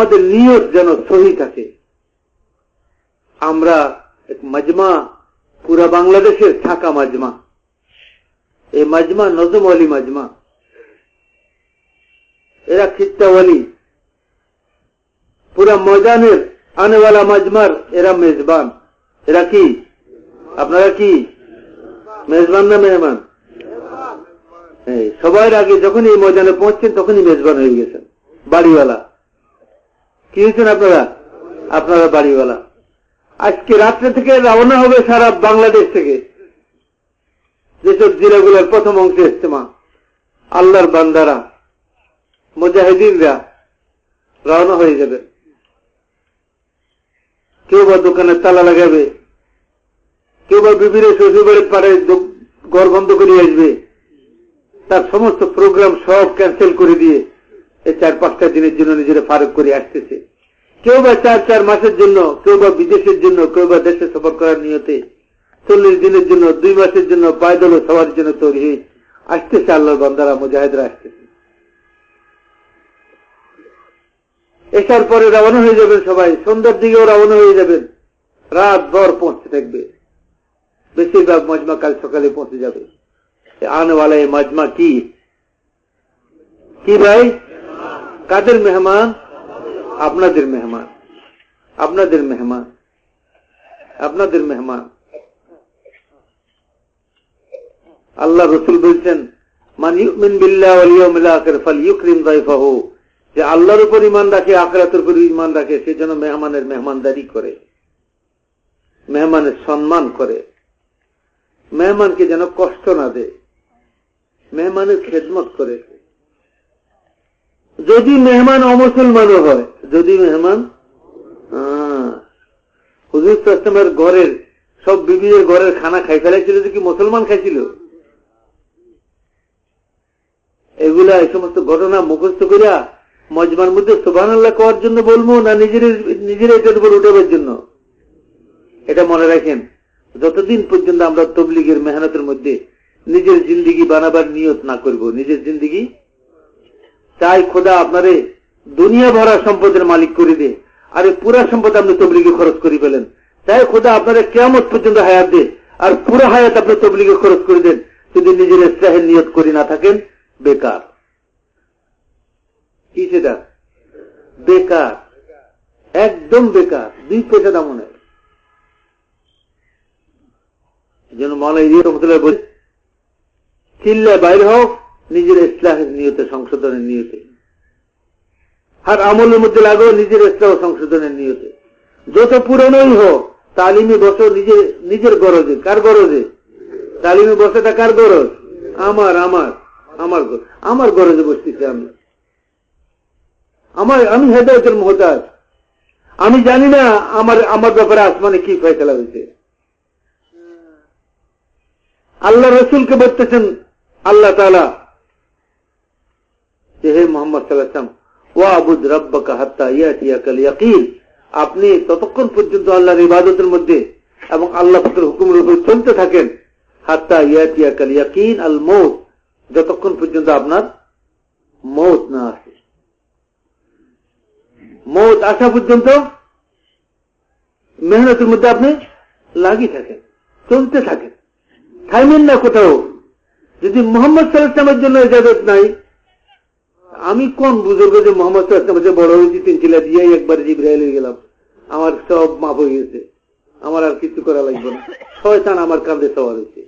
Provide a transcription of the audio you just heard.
আমাদের নিয়ত যেন সহি থাকে। আমরা এক মাজমা, পুরা বাংলাদেশের থাকা মাজমা, এই মাজমা নজম আলী মাজমা, এরা খিত্তাওয়ালি, পুরা ময়দানের আনেওয়ালা মাজমার এরা মেজবান। এরা কি, আপনারা কি মেজবান না মেহমান? সবার আগে যখন এই ময়দানে পৌঁছছেন তখনই মেজবান হয়ে গেছেন, বাড়িওয়ালা। কি হয়েছেন আপনারা? আপনারা বাড়িওয়ালা। আজকে রাত্রে থেকে রওনা হবে সারা বাংলাদেশ থেকে, যেসব জেলাগুলোর প্রথম অংশে ইজতেমা, আল্লাহর বান্দারা, মুজাহিদিনরা রওনা হয়ে যাবে। কেউ বা দোকানে তালা লাগাবে, কেউ বা বিবিরে শ্বশুরবাড়ির পাড়ে ঘর বন্ধ করে আসবে, তার সমস্ত প্রোগ্রাম সব ক্যান্সেল করে দিয়ে এই 4-5টা দিনের জন্য নিজেরা ফারুক করে আসতেছে। কেউ বা 4 মাসের জন্য, কেউ বা বিদেশের জন্য, কেউ বা দেশে সফর করার নিয়তে 40 দিনের জন্য, 2 মাসের জন্য পায়দল সবার জন্য তৈরি হয়ে আসতেছে। আল্লাহর বান্দারা, মুজাহিদরা আসতেছে। এসার পরে রওনা হয়ে যাবেন সবাই, সন্ধ্যার দিকেও রওনা হয়ে যাবেন, রাত ভর পৌঁছতে থাকবে। বেশিরভাগ মজমা কাল সকালে পৌঁছে যাবে। আনেওয়ালা এই মজমা কি ভাই? কাদের মেহমান? আপনাদের মেহমান, আপনাদের মেহমান, আপনাদের মেহমান। আল্লাহ রসুল বলছেন, মান ইউমিন বিল্লাহি ওয়াল ইয়াউমিল আখির ফালইউকরিম যায়ফাহু, যে আল্লাহর উপর ঈমান রাখে, আখিরাতের উপর ঈমান রাখে, সে যেন মেহমানের মেহমানদারি করে, মেহমানের সম্মান করে, মেহমানকে যেন কষ্ট না দেয়, মেহমানের খেদমত করে। যদি মেহমান অমুসলমানও হয়, যদি মেহমান, হুজুর সাল্লাল্লাহু আলাইহি ঘরের সব বিবিদের ঘরের খানা খাই ফেলাইছিল, যে কি মুসলমান খাইছিল? এগুলা এই সমস্ত ঘটনা মুখস্থ করিয়া মজমার মধ্যে সুবহানাল্লাহ করার জন্য বলবো, না নিজের এটার উপর উঠাবার জন্য? এটা মনে রাখেন, যতদিন পর্যন্ত আমরা তবলিগের মেহনতের মধ্যে নিজের জিন্দিগি বানাবার নিয়ত না করব, নিজের জিন্দিগি চাই খোদা আপনারে দুনিয়া ভরা সম্পদের মালিক করে দে, আর পুরা সম্পদ আপনি তবলিগে খরচ করে ফেলেন। চাই খোদা আপনারে কিয়ামত পর্যন্ত হায়াত দে, আর পুরা হায়াত আপনি তবলিগে খরচ করে দেন। যদি নিজের ইসলাহের নিয়ত করে না থাকেন, বেকার। কি সেটা? বেকার, একদম বেকার, 2 পয়সা দাম নেই। যেন মাওলানা ইলিয়াস রহমাতুল্লাহ বলে, চিল্লা বাইর হোক নিজের ইসলাহের নিয়তে, সংশোধনের নিয়তে, আর আমলের মধ্যে লাগো নিজের ইসলাহ সংশোধনের নিয়তে। যত পুরনোই হোক, তালিমে বসো নিজের গরজে। কার গরজে? তালিমে বসাটা কার গরজ? আমার গরজে বসতেছি আমি হেদায়েতের মুহতাজ। আমি জানি না আমার ব্যাপারে আসমানে কি ফয়সালা হয়েছে। আল্লাহ রসুলকে বলতেছেন আল্লাহ তাআলা যে, হে মুহাম্মদ সাল্লাল্লাহু আলাইহি ওয়াসাল্লাম, ওয়াবুদ রাব্বাকা হাত্তা ইয়াতিয়াকাল ইয়াকিন, আপনি ততক্ষণ পর্যন্ত আল্লাহর ইবাদতের মধ্যে এবং আল্লাহ পাকের হুকুমের উপর চলতে থাকেন, হাত্তা ইয়াতিয়াকাল ইয়াকিন আল মউত, যতক্ষণ পর্যন্ত আপনার মউত না আসে। মউত আসা পর্যন্ত মেহনতের মধ্যে আপনি লাগিয়ে থাকেন, চলতে থাকেন, থামেন না কোথাও। যদি মোহাম্মদ সাল্লাল্লাহু আলাইহি ওয়াসাল্লামের জন্য ইজাজত নাই, আমি কোন বুজুর্গ যে মোহাম্মদ সাল্লাল্লাহু আলাইহি ওয়াসাল্লাম বড় হয়েছি, 3 চিলা দিয়ে একবার জিবরাইল হয়ে গেলাম, আমার সব মাফ হয়ে গেছে, আমার আর কিছু করা লাগবে না, শয়তান আমার কাঁধে সওয়ার হয়েছে।